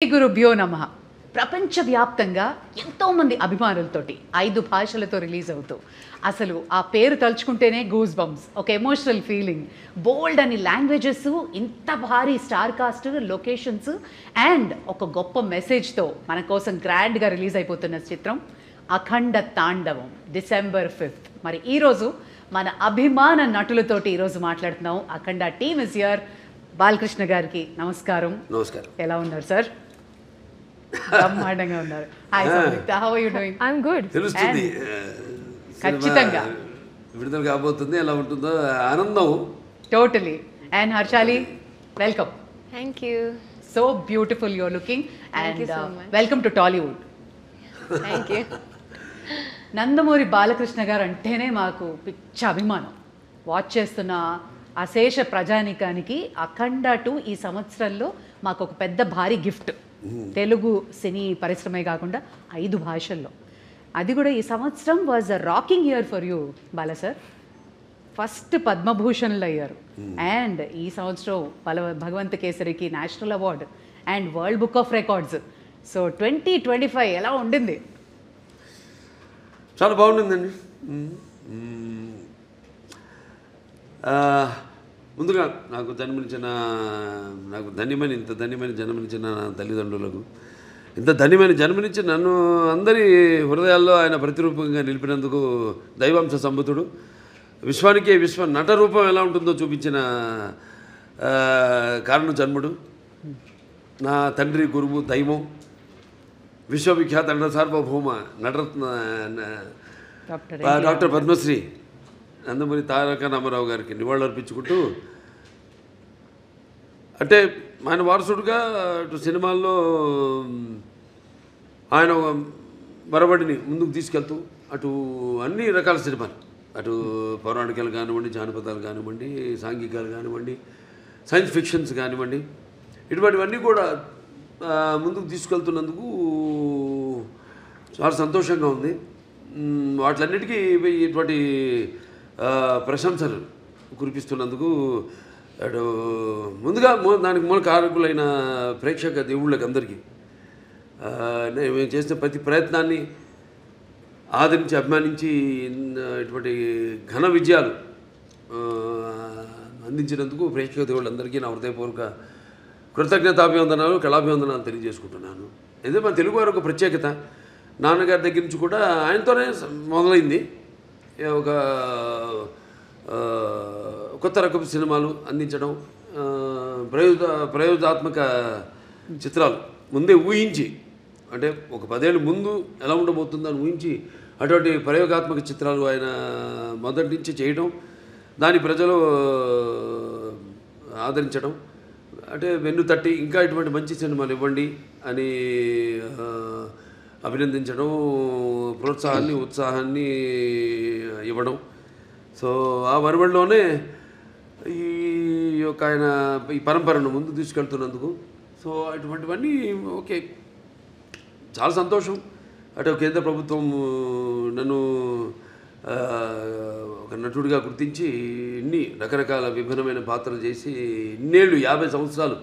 శ్రీ గురుభ్యో నమః. ప్రపంచవ్యాప్తంగా ఎంతోమంది అభిమానులతోటి 5 భాషలతో రిలీజ్ అవుతూ అసలు ఆ పేరు తలుచుకుంటేనే గూస్ బంప్స్, ఒక ఎమోషనల్ ఫీలింగ్, బోల్డ్ అని లాంగ్వేజెస్, ఇంత భారీ స్టార్ కాస్ట్, లొకేషన్స్ అండ్ ఒక గొప్ప మెసేజ్తో మన కోసం గ్రాండ్గా రిలీజ్ అయిపోతున్న చిత్రం అఖండ తాండవం December 5th. మరి ఈరోజు మన అభిమాన నటులతోటి ఈరోజు మాట్లాడుతున్నాం. Akhanda team is here. Balakrishna గారికి నమస్కారం. నమస్కారం. ఎలా ఉన్నారు సార్? బ్రహ్మాండంగా ఉన్నారు. Hi Samyuktha, how are you doing? I am good. తెలుస్తుంది ఖచ్చితంగా విడుదల కాబోతుంది, ఎలా ఉంటుందో ఆనందం. Totally. And Harshali, welcome. Thank you. So beautiful you are looking Thank you and so much. Welcome to Tollywood. Thank you. Nandamuri Balakrishna garu అంటేనే మాకు పిచ్చ అభిమానం. వాచ్ చేస్తున్న అశేష ప్రజానికానికి అఖండ 2 ఈ సంవత్సరంలో మాకు ఒక పెద్ద భారీ గిఫ్ట్. తెలుగు సినీ పరిశ్రమే కాకుండా 5 భాషల్లో. అది కూడా ఈ సంవత్సరం was a rocking year for you Bala sir. First పద్మభూషణ్లు అయ్యారు అండ్ ఈ సంవత్సరం భగవంత కేసరికి national award and world book of records. So 2025 ఎలా ఉండింది? చాలా బాగుంటుందండి. ముందుగా నాకు ఇంత ధన్యమైన జన్మనిచ్చిన నా తల్లిదండ్రులకు, ఇంత ధన్యమైన జన్మనిచ్చి నన్ను అందరి హృదయాల్లో ఆయన ప్రతిరూపంగా నిలిపినందుకు దైవాంశ సంభూతుడు, విశ్వానికే విశ్వ నట రూపం ఎలా ఉంటుందో చూపించిన కారణ జన్ముడు, నా తండ్రి గురువు దైవం, విశ్వవిఖ్యాత నట సార్వభౌమ నటరత్న డాక్టర్ పద్మశ్రీ నందమూరి తారక రామారావు గారికి నివాళులర్పించుకుంటూ, అంటే ఆయన వారసుడుగా అటు సినిమాల్లో ఆయన మరబడిని ముందుకు తీసుకెళ్తూ అటు అన్ని రకాల సినిమాలు, అటు పౌరాణికాలు కానివ్వండి, జానపదాలు కానివ్వండి, సాంఘికాలు కానివ్వండి, సైన్స్ ఫిక్షన్స్ కానివ్వండి, ఇటువంటివన్నీ కూడా ముందుకు తీసుకెళ్తున్నందుకు చాలా సంతోషంగా ఉంది. వాటిలన్నిటికీ ఇటువంటి ప్రశంసలు కురిపిస్తున్నందుకు అటు ముందుగా దానికి మూల కారకులైన ప్రేక్షక దేవుళ్ళకి అందరికీ మేము చేసిన ప్రతి ప్రయత్నాన్ని ఆదరించి అభిమానించి ఇటువంటి ఘన విజయాలు అందించినందుకు ప్రేక్షక దేవుళ్ళందరికీ నా హృదయపూర్వక కృతజ్ఞతాభివందనాలు, కళాభివందనాలు తెలియజేసుకుంటున్నాను. ఎందుకంటే మన తెలుగు వారు ఒక ప్రత్యేకత. నాన్నగారి దగ్గర నుంచి కూడా ఆయనతోనే మొదలైంది. ఒక కొత్త రకపు సినిమాలు అందించడం, ప్రయోగాత్మక చిత్రాలు ముందే ఊహించి, అంటే ఒక 10 ఏళ్ళ ముందు ఎలా ఉండబోతుందని ఊహించి అటువంటి ప్రయోగాత్మక చిత్రాలు ఆయన మొదటి నుంచి చేయడం, దాని ప్రజలు ఆదరించడం, అంటే వెన్ను తట్టి ఇంకా ఇటువంటి మంచి సినిమాలు ఇవ్వండి అని అభినందించడం, ప్రోత్సాహాన్ని ఉత్సాహాన్ని ఇవ్వడం. సో ఆ వరవడిలోనే ఈ యొక్క ఆయన ఈ పరంపరను ముందు తీసుకెళ్తున్నందుకు సో అటువంటివన్నీ ఓకే, చాలా సంతోషం. అటు కేంద్ర ప్రభుత్వం నన్ను ఒక నటుడిగా గుర్తించి ఇన్ని రకరకాల విభిన్నమైన పాత్రలు చేసి ఇన్నేళ్ళు 50 సంవత్సరాలు,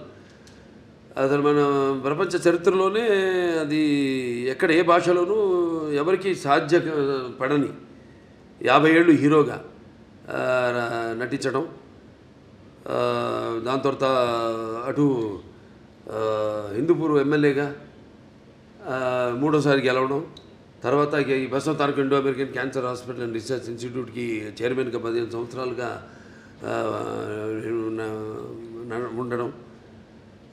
అసలు మన ప్రపంచ చరిత్రలోనే అది ఎక్కడ ఏ భాషలోనూ ఎవరికి సాధ్యపడని 50 ఏళ్ళు హీరోగా నటించడం, దాని తర్వాత అటు హిందూపూర్ ఎమ్మెల్యేగా 3వసారి గెలవడం, తర్వాత ఈ Basavataraka Indo American cancer hospital and research ఇన్స్టిట్యూట్కి చైర్మన్గా 15 సంవత్సరాలుగా ఉండడం.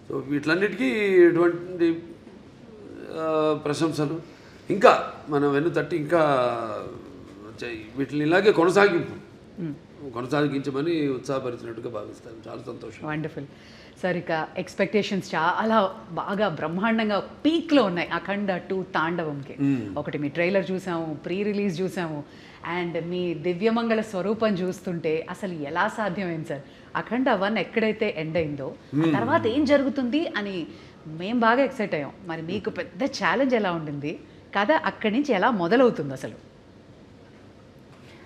సో వీటిలన్నిటికీ ఇటువంటి ప్రశంసలు ఇంకా మనం వెన్ను తట్టి ఇంకా వీటిని ఇలాగే కొనసాగించమని ఉత్సాహపరిచినట్టుగా భావిస్తాను. చాలా సంతోషం. Wonderful sir. ఇక ఎక్స్పెక్టేషన్స్ చాలా బాగా బ్రహ్మాండంగా పీక్లో ఉన్నాయి అఖండ 2 తాండవంకి. ఒకటి మీ ట్రైలర్ చూసాము, ప్రీ రిలీజ్ చూసాము, అండ్ మీ దివ్యమంగళ స్వరూపం చూస్తుంటే అసలు ఎలా సాధ్యమైంది సార్? అఖండ 1 ఎక్కడైతే ఎండ్ అయిందో ఆ తర్వాత ఏం జరుగుతుంది అని మేము బాగా ఎక్సైట్ అయ్యాం. మరి మీకు పెద్ద ఛాలెంజ్ ఎలా ఉండింది? కథ అక్కడి నుంచి ఎలా మొదలవుతుంది అసలు?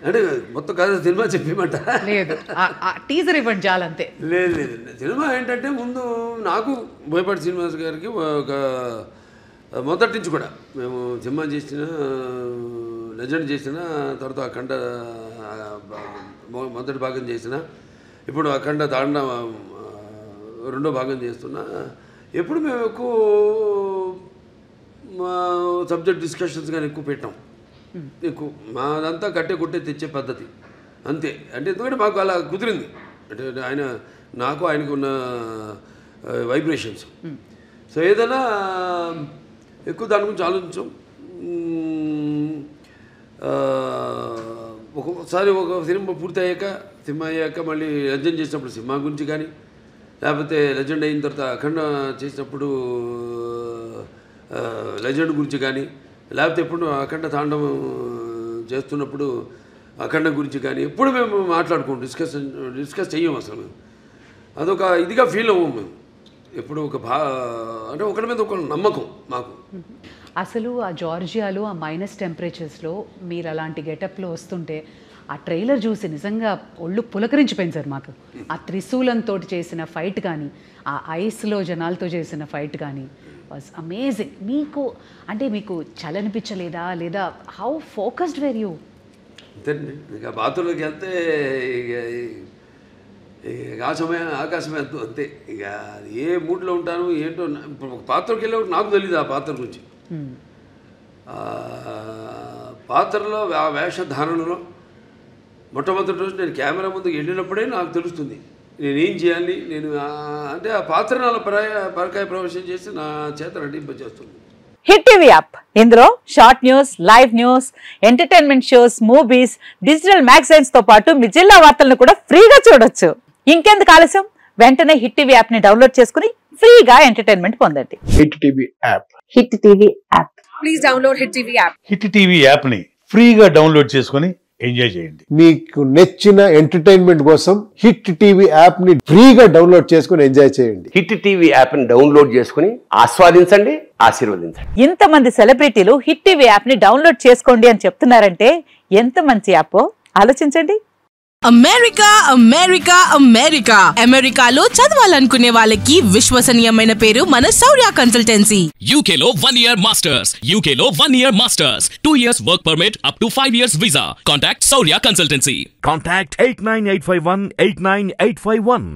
అంటే మొత్తం కథ సినిమా చెప్పమంట లేదు, టీజర్ ఇవ్వండి చాలంతే. లేదు లేదు, సినిమా ఏంటంటే ముందు నాకు బోయపాటి శ్రీనివాస్ గారికి ఒక మొదటి నుంచి కూడా మేము సినిమా చేసిన లెజెండ్ చేసిన తర్వాత అఖండ మొదటి భాగం చేసిన, ఇప్పుడు అఖండ తాండ రెండో భాగం చేస్తున్నా. ఎప్పుడు మేము ఎక్కువ మా సబ్జెక్ట్ డిస్కషన్స్ కానీ ఎక్కువ పెట్టాం. ఎక్కువ మాదంతా కొట్టే తెచ్చే పద్ధతి అంతే. అంటే ఎందుకంటే మాకు అలా కుదిరింది, అంటే ఆయనకు ఉన్న వైబ్రేషన్స్. సో ఏదైనా ఎక్కువ దాని గురించి ఆలోచించాం. ఒక్కొక్కసారి ఒక సినిమా పూర్తి అయ్యాక మళ్ళీ లెజెండ్ చేసినప్పుడు సినిమా గురించి కానీ, లేకపోతే లెజెండ్ అయిన తర్వాత అఖండ చేసినప్పుడు లెజెండ్ గురించి కానీ, లేకపోతే ఎప్పుడు అఖండ తాండవం చేస్తున్నప్పుడు అఖండ గురించి కానీ ఎప్పుడు మేము మాట్లాడుకోం, డిస్కస్ చెయ్యం అసలు. మేము అదొక ఇదిగా ఫీల్ అవ్వం మేము ఎప్పుడు. అంటే ఒకరి మీద ఒక నమ్మకం మాకు. అసలు ఆ జార్జియాలో ఆ మైనస్ టెంపరేచర్స్లో మీరు అలాంటి గెటప్లో వస్తుంటే ఆ ట్రైలర్ చూసి నిజంగా ఒళ్ళు పులకరించిపోయింది సార్ మాకు. ఆ త్రిశూలంతో చేసిన ఫైట్ కానీ, ఆ ఐస్లో జనాలతో చేసిన ఫైట్ కానీ వాజ్ అమేజింగ్. మీకు చలనిపించలేదా, లేదా హౌ ఫోకస్డ్ వేర్ యూ? అంతేనండి, ఇక బాత్రూంలోకి వెళ్తే ఇక ఆకాశమే అంతే. ఇక ఏ మూడ్లో ఉంటాను ఏంటో. ఇప్పుడు ఒక పాత్రకి వెళ్ళేవాడు నాకు తెలియదు ఆ పాత్ర గురించి. పాత్రలో ఆ వేషధారణలో మొట్టమొదటి రోజు నేను కెమెరా ముందుకు వెళ్ళినప్పుడే నాకు తెలుస్తుంది నేనేం చేయాలి. అంటే ఆ పాత్ర నాలో పరకాయ ప్రవేశం చేసి నా చేత నటింపజేస్తుంది. హిట్ టీవీ యాప్, ఇందులో short news, live news, entertainment shows, movies, digital magazines తో పాటు మీ జిల్లా వార్తలను కూడా ఫ్రీగా చూడొచ్చు. ఇంకెందుకు ఆలస్యం, వెంటనే హిట్ టీవీ యాప్ ని డౌన్లోడ్ చేసుకుని ఫ్రీగా ఎంటర్టైన్మెంట్ పొందండి. Hit TV app, hit TV app, please download hit TV app. Hit TV app ని ఫ్రీగా డౌన్లోడ్ చేసుకుని ఎంజాయ్ చేయండి. మీకు నచ్చిన ఎంటర్టైన్మెంట్ కోసం హిట్ టీవీ యాప్ ని ఫ్రీగా డౌన్లోడ్ చేసుకుని ఎంజాయ్ చేయండి. హిట్ టీవీ యాప్ ని డౌన్లోడ్ చేసుకుని ఆస్వాదించండి, ఆశీర్వదించండి. ఇంతమంది సెలబ్రిటీలు హిట్ టీవీ యాప్ ని డౌన్లోడ్ చేసుకోండి అని చెప్తున్నారంటే ఎంత మంచి యాప్ ఆలోచించండి. అమెరికా అమెరికా అమెరికా అమెరికాలో చదవాలనుకునే వాళ్ళకి విశ్వసనీయమైన పేరు మన శౌర్య కన్సల్టెన్సీ. UK లో 1 year masters, UK లో 1 year masters, 2 years work permit up to 5 years visa. Contact Saurya Consultancy. Contact 89851 89851.